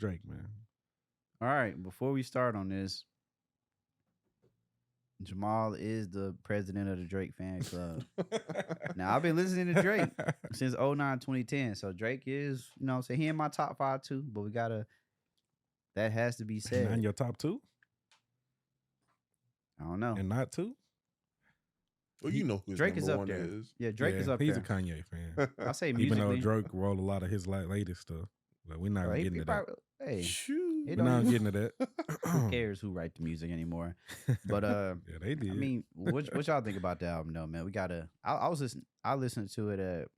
Drake, man. All right, before we start on this, Jamal is the president of the Drake fan club. Now, I've been listening to Drake since 09, 2010. So Drake is, you know, say he in my top 5 too, but that has to be Not said. in your top 2 I don't know. and not 2. Well, you know who his Drake is number up one there. is. Yeah, Drake is up he's there. a Kanye fan. I say Even though musically. Drake wrote a lot of his latest stuff, but we're not Bro, getting to that. Hey, Shoot. it We're not don't- getting to that. who cares who write the music anymore? But yeah, they did. I mean, what y'all think about the album though, man? We gotta. I listened to it at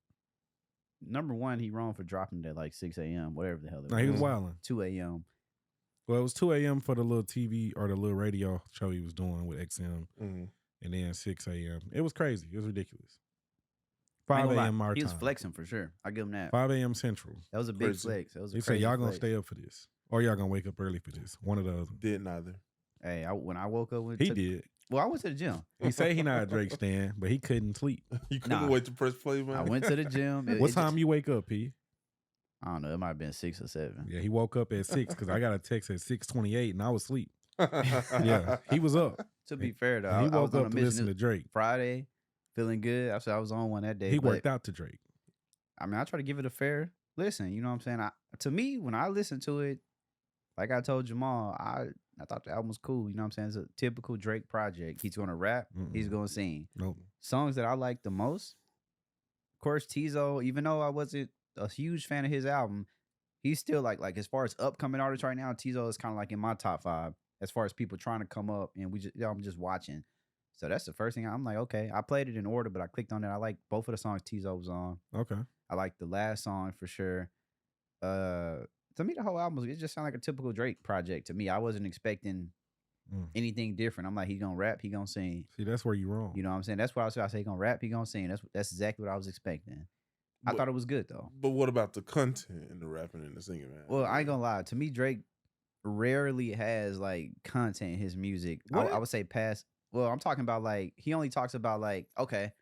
number one. He wrong for dropping it at like 6 a.m. Whatever the hell it no, was. he was wilding. 2 a.m. Well, it was 2 a.m. for the little TV or the little radio show he was doing with XM, Mhm. and then 6 a.m. It was crazy. It was ridiculous. I ain't 5 gonna lie, a.m. our He was time. flexing for sure. I give him that. 5 a.m. Central. That was a big Crazy. flex. That was a He said, crazy y'all gonna flex. stay up for this. Or y'all gonna wake up early for this. One or the other. Did neither. Hey, when I woke up, He did. Well, I went to the gym. He say he not a Drake stan, but he couldn't sleep. You couldn't Nah. wait to press play, man. I went to the gym. What time you wake up, P? I don't know. It might have been 6 or 7. Yeah, he woke up at 6 because I got a text at 6:28 and I was asleep. Yeah, he was up. To be fair though, And he I was woke on a up to mission listen to Drake. Friday, feeling good. I said I was on one that day. He but, worked out to Drake. I mean, I try to give it a fair listen. You know what I'm saying? To me, when I listened to it, like I told Jamal, I thought the album was cool. You know what I'm saying? It's a typical Drake project. He's gonna rap. He's Mm-mm. gonna sing. Nope. Songs that I like the most, of course, Tizo. Even though I wasn't a huge fan of his album, he's still like as far as upcoming artists right now, Tizo is kind of like in my top 5 as far as people trying to come up, and I'm just watching. So that's the first thing I'm like, okay. I played it in order, but I clicked on it. I like both of the songs Tizo was on. Okay. I like the last song for sure. To me, the whole album, it just sounded like a typical Drake project to me. I wasn't expecting anything different. I'm like, he gonna rap, he gonna sing. See, that's where you wrong. You know what I'm saying? That's what I said. I say he gonna rap, he gonna sing. That's exactly what I was expecting. I But- thought it was good though. But what about the content and the rapping and the singing, man? Well, I ain't gonna lie. To me, Drake rarely has like content in his music. I would say past. Well, I'm talking about like he only talks about like okay.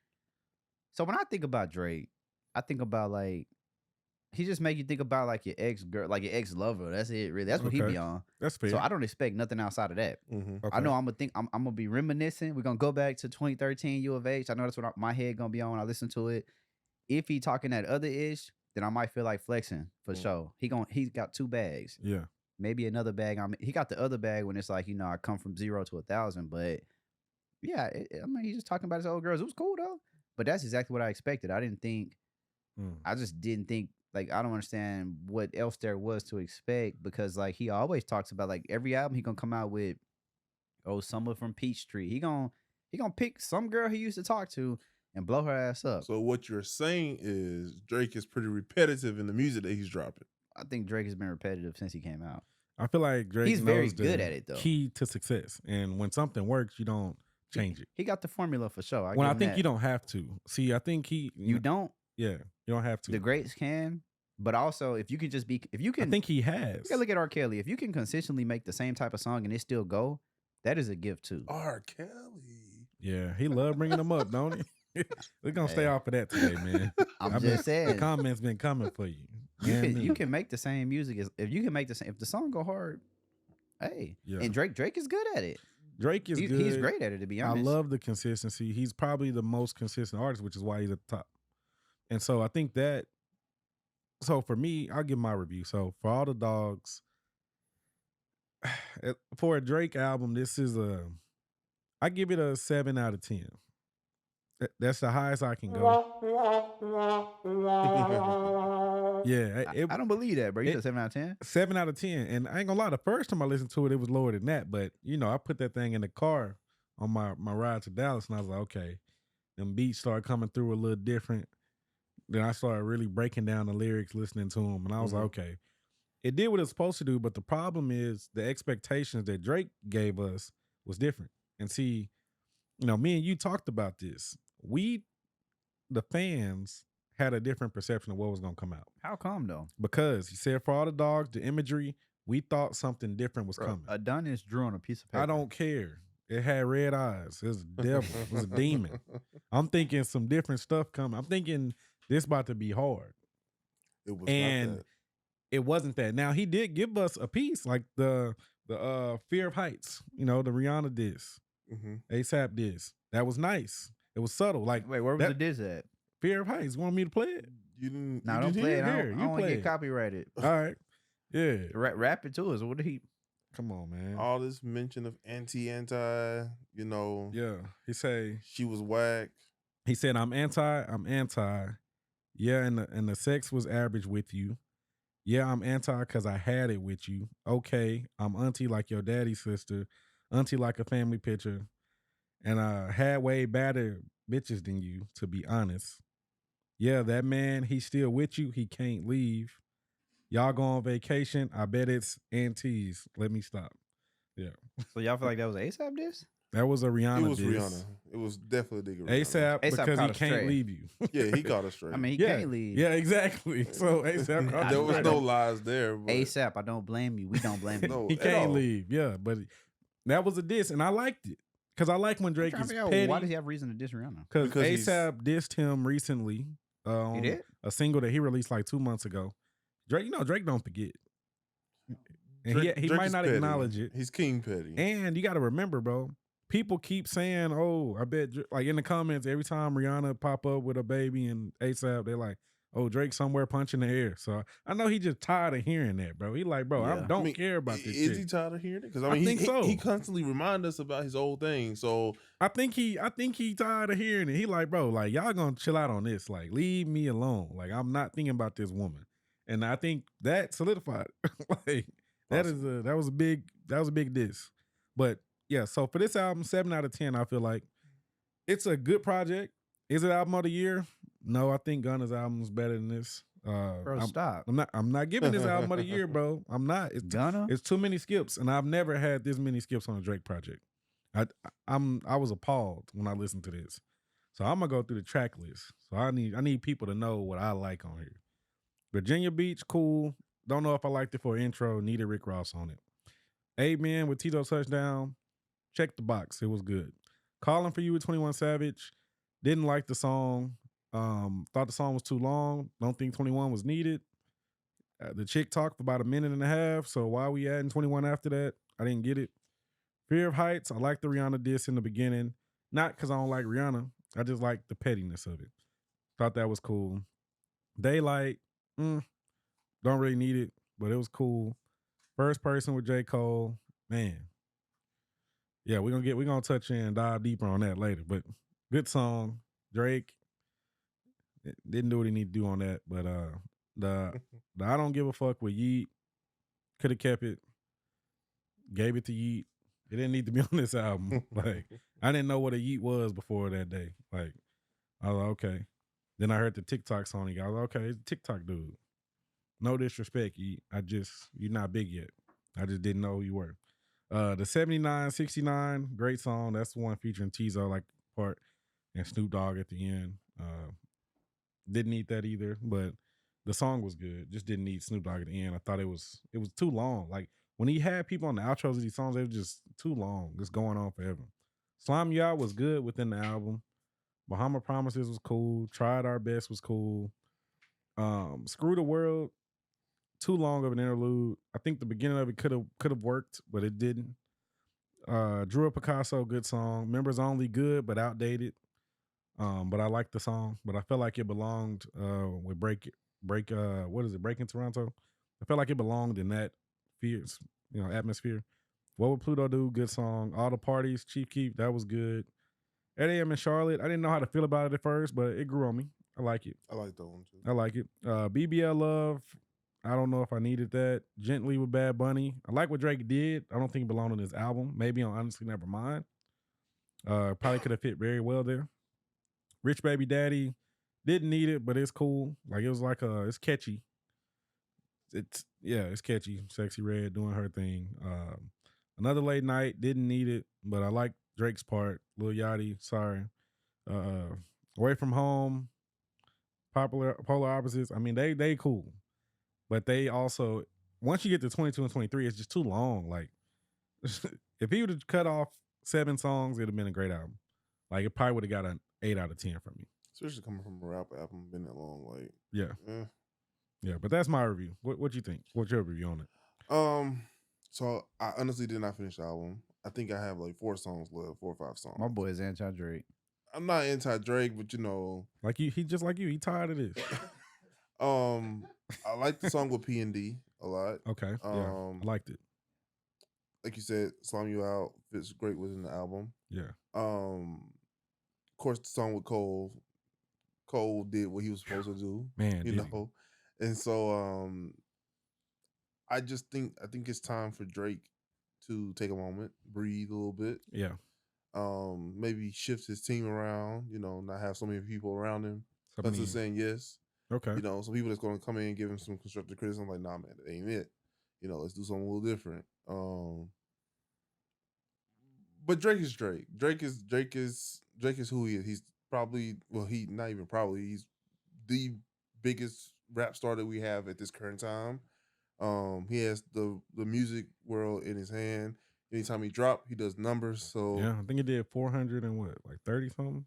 So when I think about Drake, I think about like he just make you think about like your ex girl, like your ex lover. That's it, really. That's what he Okay. be on. That's fair. So I don't expect nothing outside of that. Mhm. Okay. I know I'm gonna be reminiscing. We're gonna go back to 2013 U of H. I know that's what my head gonna be on when I listen to it. If he talking that other ish, then I might feel like flexing for sure. He's got 2 bags. Yeah. Maybe another bag. He got the other bag when it's like, you know, I come from 0 to 1,000. But yeah, I mean, he's just talking about his old girls. It was cool though. But that's exactly what I expected. I just didn't think, like, I don't understand what else there was to expect, because like he always talks about like every album he gonna come out with, someone from Peachtree. He gonna pick some girl he used to talk to and blow her ass up. So what you're saying is Drake is pretty repetitive in the music that he's dropping. I think Drake has been repetitive since he came out. I feel like Drake He's very knows the good at it, though. key to success. And when something works, you don't change it. He got the formula for sure. I think you don't have to. See, I think You don't. Yeah, you don't have to. The greats can, but also if you can I think he has. You gotta look at R. Kelly. If you can consistently make the same type of song and it still go, that is a gift too. R. Kelly. Yeah, he love bringing them up, don't he? We're gonna stay off of that today, man. I'm just saying. The comments been coming for you. You can make the same music if you can make the same. If the song go hard, hey, Yeah. and Drake is good at it. Drake is good. He's great at it, to be honest. I love the consistency. He's probably the most consistent artist, which is why he's at the top. And so I think that. So for me, I'll give my review. So for all the dogs, for a Drake album, this is I give it a 7 out of 10. That's the highest I can go. Yeah, I don't believe that, bro. You said 7 out of 10? 7 out of 10. And I ain't gonna lie, the first time I listened to it, it was lower than that. But you know, I put that thing in the car on my ride to Dallas, and I was like, okay, them beats started coming through a little different. Then I started really breaking down the lyrics, listening to them, and I was like, okay, it did what it's supposed to do. But the problem is the expectations that Drake gave us was different. And see, you know, me and you talked about this. The fans, had a different perception of what was going to come out. How come though? Because he said for all the dogs, the imagery, we thought something different was coming. Adonis drew on a piece of paper. I don't care. It had red eyes. It was a devil. It was a demon. I'm thinking some different stuff coming. I'm thinking this about to be hard. It was And not that. it wasn't that. Now he did give us a piece like the Fear of Heights, the Rihanna diss, ASAP diss. That was nice. It was subtle. Like, wait, where was the diss at? Fear of Heights. Want me to play it? You didn't. No, you don't didn't play it. hear I don't want to get copyrighted. All right. Yeah. Rap it to us. What did he? Come on, man. All this mention of anti, Yeah. He say she was whack. He said, I'm anti. Yeah, and the sex was average with you. Yeah, I'm anti because I had it with you. Okay, I'm auntie like your daddy's sister. Auntie like a family picture. And I had way badder bitches than you, to be honest. Yeah, that man, he's still with you. He can't leave. Y'all go on vacation. I bet it's aunties. Let me stop. Yeah. So y'all feel like that was ASAP diss? That was a Rihanna It was diss. Rihanna. It was definitely Rihanna. ASAP because he can't straight. leave you. Yeah, he caught us straight. I mean, he can't leave. Yeah, exactly. So ASAP caught there us was straight. no lies there. But ASAP, I don't blame you. We don't blame you. No, He at can't all. leave. Yeah, but that was a diss, and I liked it because I like when Drake is petty. Why does he have reason to diss Rihanna? Because he's- ASAP dissed him recently. He did? A single that he released like 2 months ago. Drake, Drake don't forget. And Drake- he Drake might is not petty. acknowledge it. He's king petty. And you got to remember, bro, people keep saying, oh, I bet, like in the comments, every time Rihanna pop up with a baby and ASAP, they're like, oh, Drake somewhere punching the air. So I know he just tired of hearing that, bro. He like, bro, I Yeah. don't care about this Is shit. he tired of hearing it? Because I think so. he constantly reminds us about his old thing. So I think he tired of hearing it. He like, bro, like y'all gonna chill out on this. Like, leave me alone. Like, I'm not thinking about this woman. And I think that solidified. Like, that was a big diss. But yeah, so for this album, 7 out of 10, I feel like it's a good project. Is it album of the year? No, I think Gunna's album is better than this. Bro, stop. I'm not giving this album of the year, bro. I'm not. Gunna? It's too many skips, and I've never had this many skips on a Drake project. I was appalled when I listened to this. So I'm gonna go through the track list. So I need people to know what I like on here. Virginia Beach, cool. Don't know if I liked it for intro. Needed Rick Ross on it. Amen with Tito Touchdown. Check the box. It was good. Calling for You with 21 Savage. Didn't like the song. Thought the song was too long. Don't think 21 was needed. The chick talked for about a minute and a half. So why we adding 21 after that? I didn't get it. Fear of Heights. I like the Rihanna diss in the beginning. Not because I don't like Rihanna. I just like the pettiness of it. Thought that was cool. Daylight. Don't really need it, but it was cool. First Person with J. Cole. Man. Yeah, we're gonna touch in and dive deeper on that later. But good song. Drake didn't do what he needed to do on that. But the I Don't Give a Fuck with Yeet. Could have kept it. Gave it to Yeet. It didn't need to be on this album. Like, I didn't know what a Yeet was before that day. Like, I was like, okay. Then I heard the TikTok song. I was like, okay, it's a TikTok dude. No disrespect, Yeet. You're not big yet. I just didn't know who you were. The 7969, great song. That's the one featuring Tizo, like part, and Snoop Dogg at the end. Didn't need that either, but the song was good. Just didn't need Snoop Dogg at the end. I thought it was too long. Like, when he had people on the outros of these songs, they were just too long, just going on forever. Slime You Out was good within the album. Bahama Promises was cool. Tried Our Best was cool. Screw the World, too long of an interlude. I think the beginning of it could have worked, but it didn't. Drew a Picasso, good song. Members Only, good but outdated. But I like the song. But I felt like it belonged with Break. What is it? Breaking Toronto. I felt like it belonged in that fierce, atmosphere. What Would Pluto Do? Good song. All the Parties, Chief Keef, that was good. 8 a.m. in Charlotte. I didn't know how to feel about it at first, but it grew on me. I like it. I like that one too. I like it. BBL Love. I don't know if I needed that. Gently with Bad Bunny. I like what Drake did. I don't think it belonged on his album. Maybe on Honestly Nevermind. Probably could have fit very well there. Rich Baby Daddy. Didn't need it, but it's cool. Like, it was like it's catchy. It's catchy. Sexy Red doing her thing. Another Late Night. Didn't need it, but I like Drake's part. Lil Yachty. Sorry. Away From Home. Polar Opposites. I mean, they cool. But they also, once you get to 22 and 23, it's just too long. Like, if he would have cut off 7 songs, it'd have been a great album. Like, it probably would have got an 8 out of 10 from me. Especially coming from a rap album, been that long. Like, Yeah. Yeah, but that's my review. What you think? What's your review on it? So I honestly did not finish the album. I think I have like 4 songs left, 4 or 5 songs. My boy is anti-Drake. I'm not anti Drake, but you know, like he just like you. He tired of this. I like the song with P&D a lot. Okay, yeah, I liked it. Like you said, "Slime You Out" fits great within the album. Yeah. Of course, the song with Cole. Cole did what he was supposed to do. Man, you know, and so I think it's time for Drake to take a moment, breathe a little bit. Yeah. Maybe shift his team around. You know, not have so many people around him. That's just saying yes. Okay. You know, some people that's going to come in and give him some constructive criticism. Like, nah, man, that ain't it. You know, let's do something a little different. But Drake is Drake. Drake is who he is. He's probably he's the biggest rap star that we have at this current time. He has the music world in his hand. Anytime he drop, he does numbers. So yeah, I think he did 400 and what, like 30 something.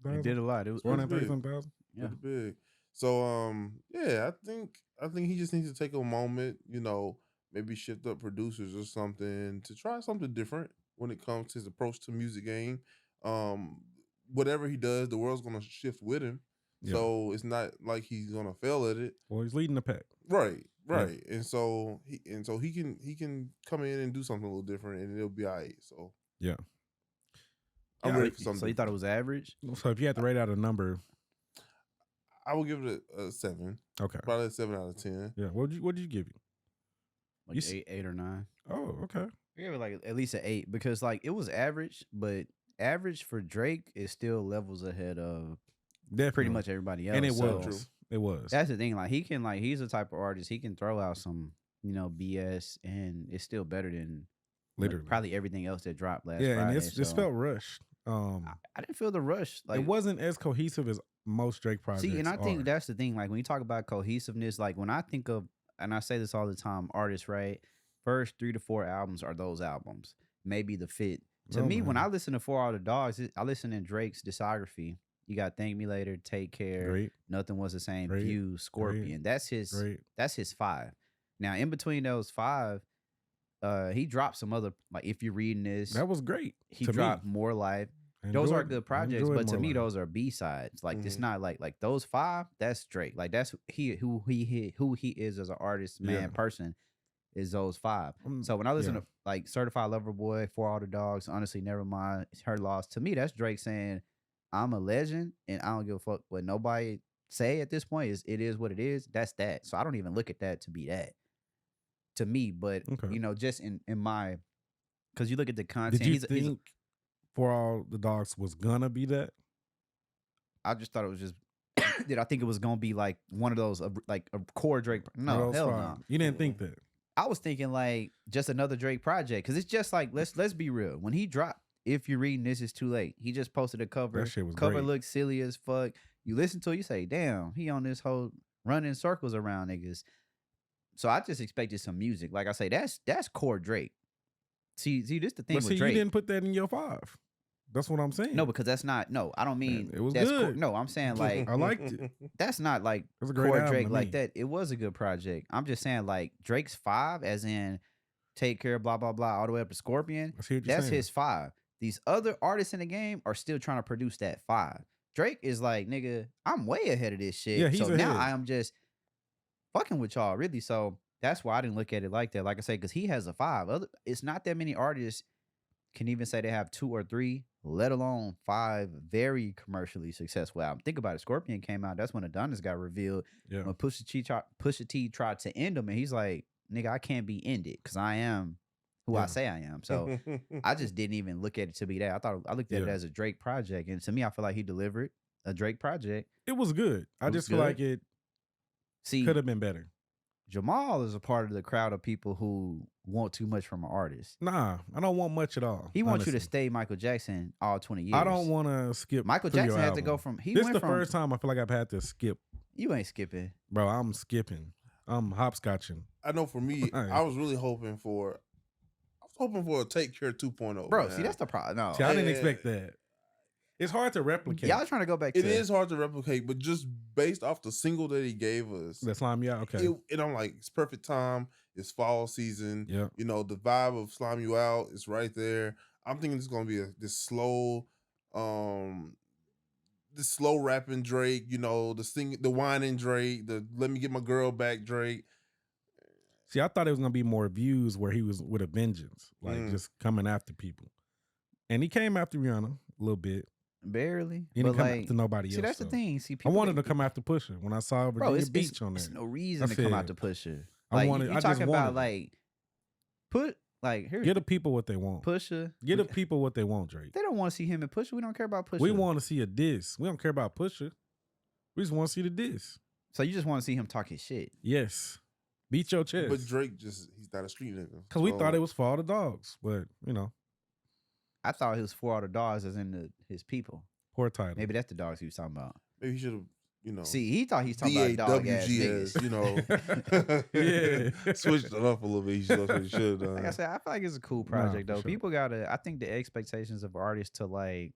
He did a lot. It was 430 something thousand. Yeah, big. So yeah, I think he just needs to take a moment. You know, maybe shift up producers or something to try something different when it comes to his approach to music game. Whatever he does, the world's gonna shift with him. Yeah. So it's not like he's gonna fail at it. Well, he's leading the pack. Right. Yeah. And so he can come in and do something a little different and it'll be all right. So yeah. I'm ready for something. So you thought it was average? So if you had to rate out a number, I would give it a 7. Okay. Probably a 7 out of 10. Yeah. What did you give you? Like you 8 or 9. Oh, okay. I gave it like at least an 8 because like it was average, but average for Drake is still levels ahead of pretty much everybody else. And it so was. It was. That's the thing. Like he's the type of artist, he can throw out some, BS and it's still better than literally probably everything else that dropped last Friday. and this felt rushed. I didn't feel the rush. Like it wasn't as cohesive as most Drake projects. See, and I think that's the thing. Like when you talk about cohesiveness, like when I think of, and I say this all the time, artists, right? First 3 to 4 albums are those albums. Maybe the fit. To me, when I listen to 4 All the Dogs, I listen to Drake's discography. You got Thank Me Later, Take Care, Great. Nothing Was the Same, Great. View, Scorpion. Great. That's his 5. Now, in between those 5, he dropped some other, like if you're reading this, that was great. He dropped More Life. Those are good projects, but to me, those are B-sides. Like it's not like those 5. That's Drake. Like that's who he is as an artist, man, person. Is those 5. So when I listen to like Certified Lover Boy, 4 All the Dogs, Honestly Nevermind, Her Loss, to me that's Drake saying I'm a legend and I don't give a fuck what nobody say at this point. It is what it is. That's that. So I don't even look at that to be that to me. But just in my, because you look at the content. Did you think 4 All the Dogs was gonna be that? I just thought it was just. Did I think it was gonna be like one of those like a core Drake? No, hell no. You didn't think that. I was thinking like just another Drake project because it's just like let's be real. When he dropped, If You're Reading This Is Too Late, he just posted a cover. That shit was cover great. Looks silly as fuck. You listen to it, you say, "Damn, he on this whole running circles around niggas." So I just expected some music. Like I say, that's core Drake. See, this the thing with Drake. You didn't put that in your 5. That's what I'm saying. No, because that's not. No, I don't mean it was that's good. No, I'm saying like I liked it. That's not like core Drake like that. It was a good project. I'm just saying like Drake's 5, as in Take Care, blah blah blah, all the way up to Scorpion. That's his 5. These other artists in the game are still trying to produce that 5. Drake is like, nigga, I'm way ahead of this shit. Yeah, so now I am just fucking with y'all, really. So that's why I didn't look at it like that. Like I said, because he has a 5. It's not that many artists can even say they have 2 or 3, let alone 5 very commercially successful albums. Think about it. Scorpion came out. That's when Adonis got revealed. Yeah. When Pusha T tried to end him, and he's like, nigga, I can't be ended because I am who I say I am. So I just didn't even look at it to be that. I looked at it as a Drake project. And to me, I feel like he delivered a Drake project. It was good. I just feel like it could have been better. Jamal is a part of the crowd of people who want too much from an artist. Nah, I don't want much at all. He wants you to stay Michael Jackson all 20 years. I don't want to skip. Michael Jackson had to go from. This is the first time I feel like I've had to skip. You ain't skipping, bro. I'm skipping. I'm hopscotching. I know. For me, I was really hoping for. I was hoping for a Take Care 2.0. Bro, see that's the problem. No, see, I didn't expect that. It's hard to replicate. Y'all trying to go back to It is hard to replicate, but just based off the single that he gave us, The Slime You Out. Okay. I'm like, it's perfect time. It's fall season. Yeah. You know, the vibe of Slime You Out is right there. I'm thinking it's gonna be this slow rapping Drake, you know, the whining Drake, the let me get my girl back Drake. See, I thought it was gonna be more views where he was with a vengeance, like just coming after people. And he came after Rihanna a little bit. barely. He didn't come after nobody else. See, that's though. the thing. See, I people wanted to come after Pusha when I saw Virginia Beach on there. There's no reason I to come out said, to Pusha. I Like, wanted- you I just talking about wanted like here, Get the people what they want. Pusha. Get the people what they want, Drake. They don't want to see him and Pusha. We don't care about Pusha. We want to see a diss. We don't care about Pusha. We just want to see the diss. So you just want to see him talk his shit. Yes. Beat your chest. But Drake he's not a street nigga. Because we thought it was for all the dogs. But, I thought he was for all the dogs as in his people. poor title. Maybe that's the dogs he was talking about. Maybe he should have, See, he thought he was talking about dog ass niggas. DAWGS, Yeah. switched it up a little bit. That's what he should have done. Like I said, I feel like it's a cool project for though. sure. People gotta. I think the expectations of artists to like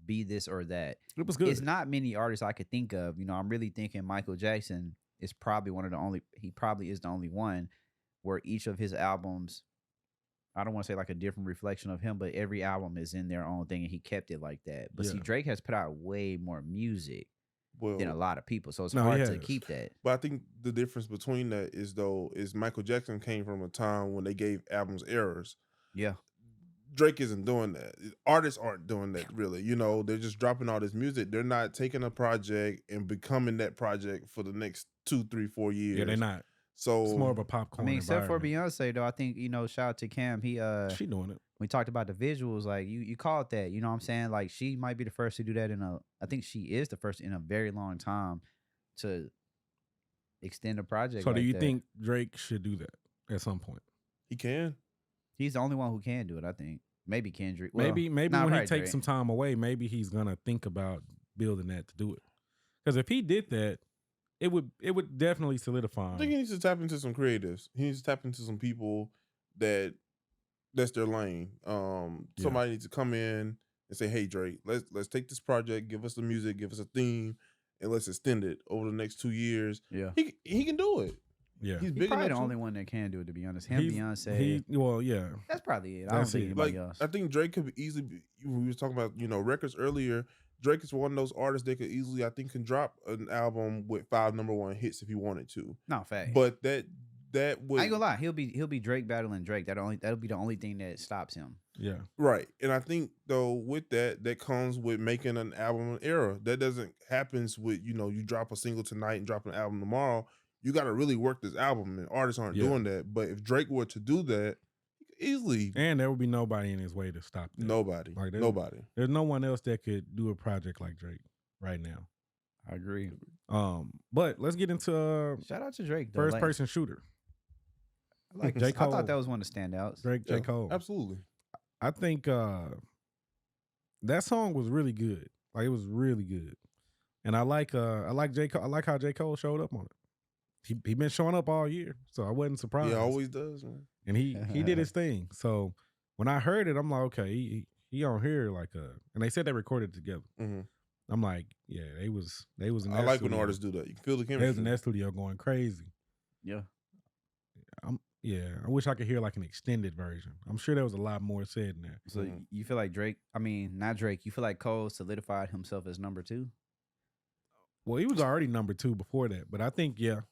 be this or that. It was good. It's not many artists I could think of. I'm really thinking Michael Jackson is probably one of the only. He probably is the only one where each of his albums. I don't want to say like a different reflection of him, but every album is in their own thing, and he kept it like that. But see, Yeah. Drake has put out way more music than a lot of people, so it's No, he hard to has. keep that. But I think the difference between that is Michael Jackson came from a time when they gave albums errors. Yeah. Drake isn't doing that. Artists aren't doing that really. They're just dropping all this music. They're not taking a project and becoming that project for the next 2, 3, 4 years. Yeah, they're not. So It's more of a popcorn Except for environment. Beyonce though, I think shout out to Cam. He She doing it. we talked about the visuals, like you called that, you know what I'm saying? Like she might be the first to do that I think she is the first in a very long time to extend a project. So do like you that. think Drake should do that at some point? he can. He's the only one who can do it, I think. Maybe Kendrick. Well, Maybe nah, when he probably takes Drake. some time away, maybe he's gonna think about building that to do it. Because if he did that, it would definitely solidify I him. think he needs to tap into some creatives. He needs to tap into some people that's their lane. Somebody needs to come in and say, "Hey, Drake, let's take this project, give us the music, give us a theme, and let's extend it over the next 2 years." Yeah. He can do it. Yeah. He's He's big probably the enough to- only one that can do it, to be honest. Him, He's- Beyonce. yeah. That's probably it. I don't That's think it. anybody Like else. I think Drake could easily be. We was talking about records earlier. Drake is one of those artists that could easily, I think, can drop an album with 5 #1 hits if he wanted to. No, fact. But that would I ain't gonna lie, he'll be Drake battling Drake. That'll be the only thing that stops him. Yeah. right. And I think though with that comes with making an album an era. That doesn't happens with you drop a single tonight and drop an album tomorrow. You got to really work this album, and artists aren't Yeah. doing that. But if Drake were to do that, he could easily And there would be nobody in his way to stop that. nobody, Like, there's- nobody. There's no one else that could do a project like Drake right now. I agree. But let's get into Shout out to Drake though. first Like, person shooter. I like J. I Cole. thought that was one of the standouts. Drake, J. Yeah, Cole. absolutely. I think that song was really good. Like it was really good. And I like J. Cole. I like how J. Cole showed up on it. He been showing up all year, so I wasn't surprised. He always does, man. And he did his thing. So when I heard it, I'm like, okay, he on here like and they said they recorded together. Mhm. I'm like, yeah, they was in I that like when studio. artists do that. You can feel the They was in chemistry. that studio going crazy. Yeah. I wish I could hear like an extended version. I'm sure there was a lot more said in there. So Mhm. you feel like Drake? I mean, not Drake. You feel like Cole solidified himself as number 2? Well, he was already number 2 before that, but I think yeah.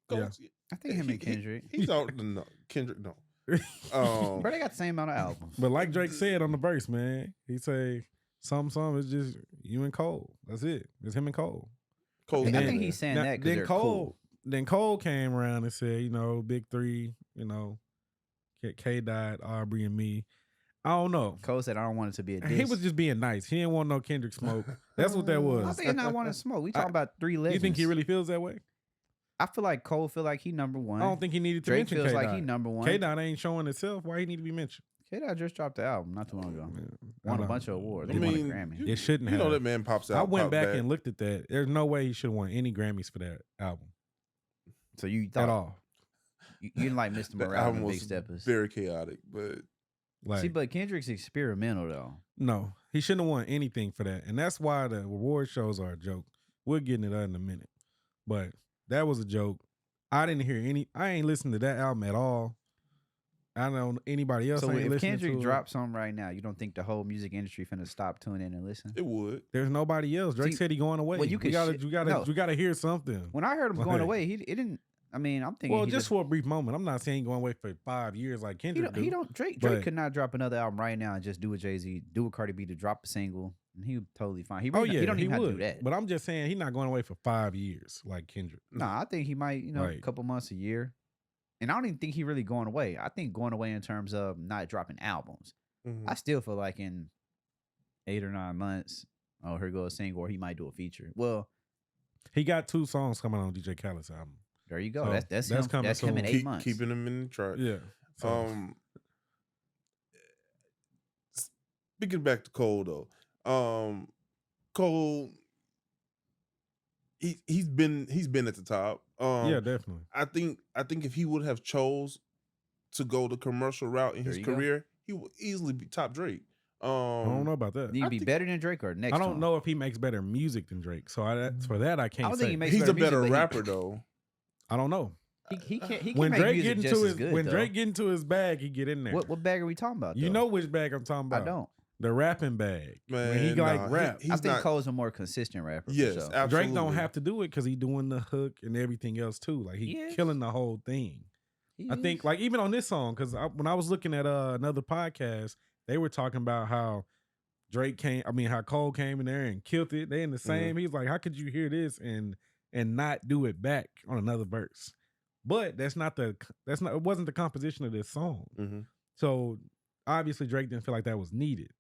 Cole's- I think him and Kendrick. He's out. No, Kendrick, no. Bro, they got the same amount of albums. But like Drake said on the verse, man, he say some it's just you and Cole. That's it. It's him and Cole. Cole's I in think there. he's saying Now- that because then they're Cole, cool. then Cole came around and said, big 3, K Dot, Aubrey, and me. I don't know. Cole said, "I don't want it to be a diss." He was just being nice. He didn't want no Kendrick smoke. That's what that I was. think not wanting smoke. We talking about 3 legends. You think he really feels that way? I feel like Cole feel like he number 1. I don't think he needed to Drake mention feels K-Dot. like he number 1. K-Dot ain't showing itself. Why he need to be mentioned? K-Dot just dropped the album not too long ago. Man, I Won a don't- bunch of awards. I He won a mean, Grammy. It shouldn't You have. know that man pops out. I went pop back and looked at that. There's no way he should have won any Grammys for that album So you at thought all. you didn't like Mr. The Morale album and was Big Steppers. very chaotic, but Like, See, but Kendrick's experimental though. no, he shouldn't have won anything for that, and that's why the award shows are a joke. We'll get into that in a minute, but that was a joke. I didn't hear any. I ain't listened to that album at all. I don't know anybody else. So ain't if listening Kendrick to it. drops something right now, you don't think the whole music industry finna stop tuning in and listen? It would. There's nobody else. Drake See, said he going away. well, you you gotta, could you gotta hear something. When I heard him going Like- away, it didn't. I mean, I'm thinking. Well, he just for a brief moment. I'm not saying going away for 5 years like he Kendrick. don't. Drake but- could not drop another album right now and just do a Jay-Z, do a Cardi B to drop a single, and he would totally fine. He Oh really yeah, he don't even have would. to do that. But I'm just saying he's not going away for 5 years like Kendrick. Nah, I think he might, a Right. couple months, a year. And I don't even think he really going away. I think going away in terms of not dropping albums. Mhm. I still feel like in 8 or 9 months, oh, here goes a single, or he might do a feature. Well, He got 2 songs coming on DJ Khaled's album. there you go. So, that's that's him. coming That's him in soon. 8 months. Keeping him in the chart. Yeah. So, Speaking back to Cole though, Cole, he's been at the top. yeah, definitely. I think if he would have chose to go the commercial route in There his you go. career, he would easily be top Drake. I don't know about that. Need to I be think- better than Drake or next. I to don't him? know if he makes better music than Drake. So for that I can't I don't say. think he makes He's a better music, better but he- rapper though. I don't know. He can't. He When can make Drake music get just into as his good. when though. Drake get into his bag, he get in there. What bag are we talking about? You though? know which bag I'm talking about. I don't. The rapping bag. Man, when he like nah, rap. he's I think not- Cole's a more consistent rapper. Yes, for sure. absolutely. Drake don't have to do it because he doing the hook and everything else too. Like he Yes. killing the whole thing. He I think is. like even on this song, because when I was looking at another podcast, they were talking about how how Cole came in there and killed it. They in the same. He's like, how could you hear this and not do it back on another verse? But it wasn't the composition of this song. Mhm. So obviously Drake didn't feel like that was needed.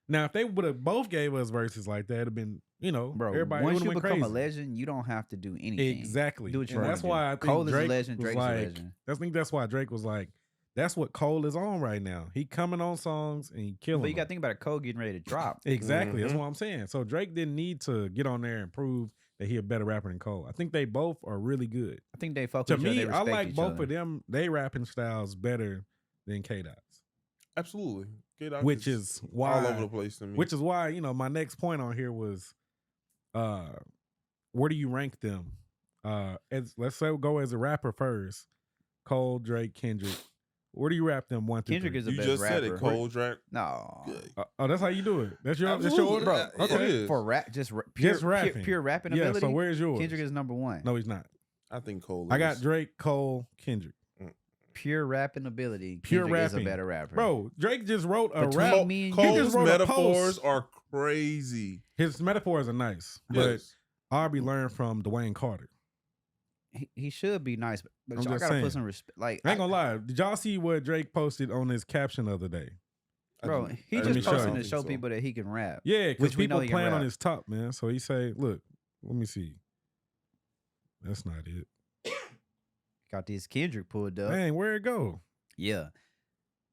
Now, if they would have both gave us verses like that, it'd have been, Bro, everybody once would you have went become crazy. a legend, you don't have to do anything. Exactly. Do what you And want that's to do. why I think Cole is a Drake legend. was Drake's like, a legend. I think that's why Drake was like, that's what Cole is on right now. He coming on songs and he killing But you got to them. think about it. Cole getting ready to drop. Exactly. That's Mhm. what I'm saying. So Drake didn't need to get on there and prove that he a better rapper than Cole. I think they both are really good. I think they focus. To each other, me, they I respect like each both other. of them. They rapping styles better than K-Dot's. Absolutely. K-Dot Which is why all over the place to me. Which is why, my next point on here was where do you rank them? Let's say we'll go as a rapper first. Cole, Drake, Kendrick. Where do you rap them 1 through Kendrick 3? is the you best just rapper. said it. Cole, Drake. No, Good. Oh, that's how you do it. That's your Absolutely. order? Bro, Okay. it is. for rap, just Just rapping. pure rapping Yeah, ability. so where's yours? Kendrick is number 1. No, he's not. I think Cole. I got is. Drake, Cole, Kendrick. Pure rapping ability. Pure Kendrick is rapping. a better rapper, Bro, Drake just wrote a Between rap. me and He you- just Cole's wrote a metaphors post. are crazy. His metaphors are nice, but Yes. Aubrey learned from Dwayne Carter. He should be nice, but I'm y'all just gotta saying. put some respect. Like, I ain't gonna lie. Did y'all see what Drake posted on his caption the other day? bro, I he didn't- Let me just show posting you. to show people that he can rap. Yeah, because Which we know people he can playing on rap. his top, man. So he say, look, let me see. That's not it. Got this Kendrick pulled up. Dang, where it go? Yeah.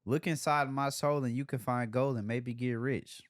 Look inside my soul and you can find gold and maybe get rich.